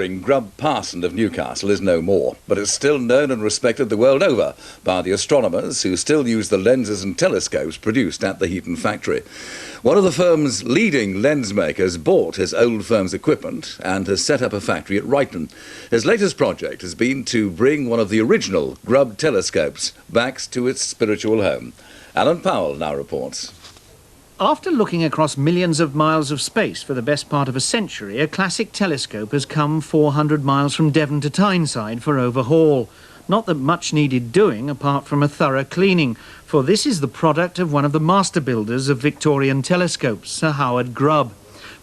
Grub Parson of Newcastle is no more, but it's still known and respected the world over by the astronomers who still use the lenses and telescopes produced at the Heaton factory. One of the firm's leading lens makers bought his old firm's equipment and has set up a factory at Ryton. His latest project has been to bring one of the original Grub telescopes back to its spiritual home. Alan Powell now reports. After looking across millions of miles of space for the best part of a century, a classic telescope has come 400 miles from Devon to Tyneside for overhaul. Not that much needed doing apart from a thorough cleaning, for this is the product of one of the master builders of Victorian telescopes, Sir Howard Grubb.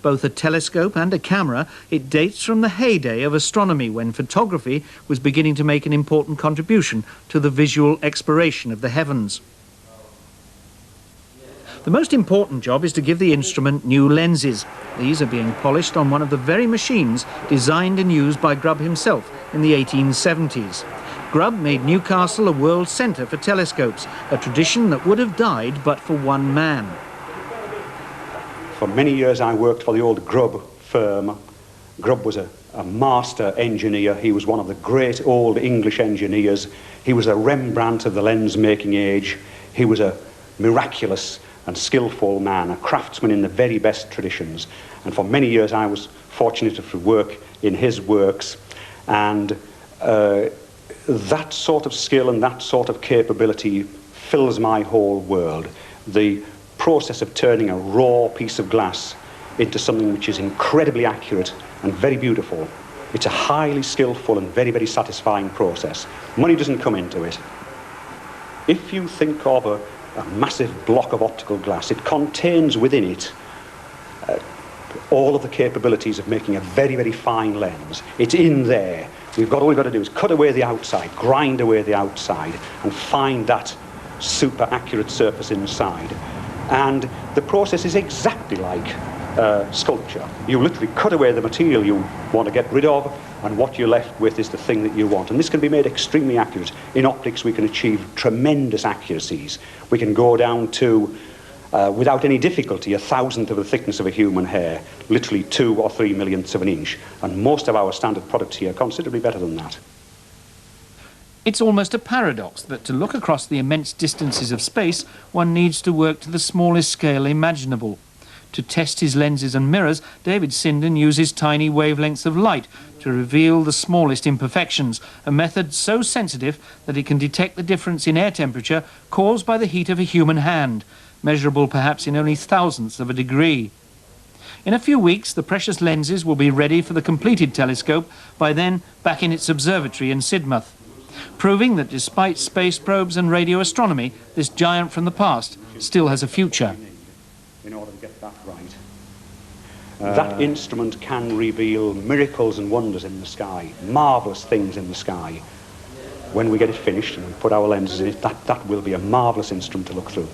Both a telescope and a camera, it dates from the heyday of astronomy when photography was beginning to make an important contribution to the visual exploration of the heavens. The most important job is to give the instrument new lenses. These are being polished on one of the very machines designed and used by Grubb himself in the 1870s. Grubb made Newcastle a world centre for telescopes, a tradition that would have died but for one man. For many years I worked for the old Grubb firm. Grubb was a master engineer. He was one of the great old English engineers. He was a Rembrandt of the lens-making age. He was a miraculous and skillful man, a craftsman in the very best traditions. And for many years I was fortunate to work in his works, and that sort of skill and that sort of capability fills my whole world. The process of turning a raw piece of glass into something which is incredibly accurate and very beautiful. It's a highly skillful and very, very satisfying process. Money doesn't come into it. If you think of a massive block of optical glass, it contains within it all of the capabilities of making a very, very fine lens. It's in there. All we've got to do is cut away the outside, grind away the outside, and find that super accurate surface inside. And the process is exactly like sculpture. You literally cut away the material you want to get rid of, and what you're left with is the thing that you want. And this can be made extremely accurate. In optics, we can achieve tremendous accuracies. We can go down to, without any difficulty, 1,000th of the thickness of a human hair, literally 2 or 3 millionths of an inch. And most of our standard products here are considerably better than that. It's almost a paradox that to look across the immense distances of space, one needs to work to the smallest scale imaginable. To test his lenses and mirrors, David Sinden uses tiny wavelengths of light to reveal the smallest imperfections, a method so sensitive that it can detect the difference in air temperature caused by the heat of a human hand, measurable perhaps in only thousandths of a degree. In a few weeks, the precious lenses will be ready for the completed telescope, by then back in its observatory in Sidmouth, proving that despite space probes and radio astronomy, this giant from the past still has a future. In order to get that right. That instrument can reveal miracles and wonders in the sky, marvellous things in the sky. When we get it finished and we put our lenses in it, that will be a marvellous instrument to look through.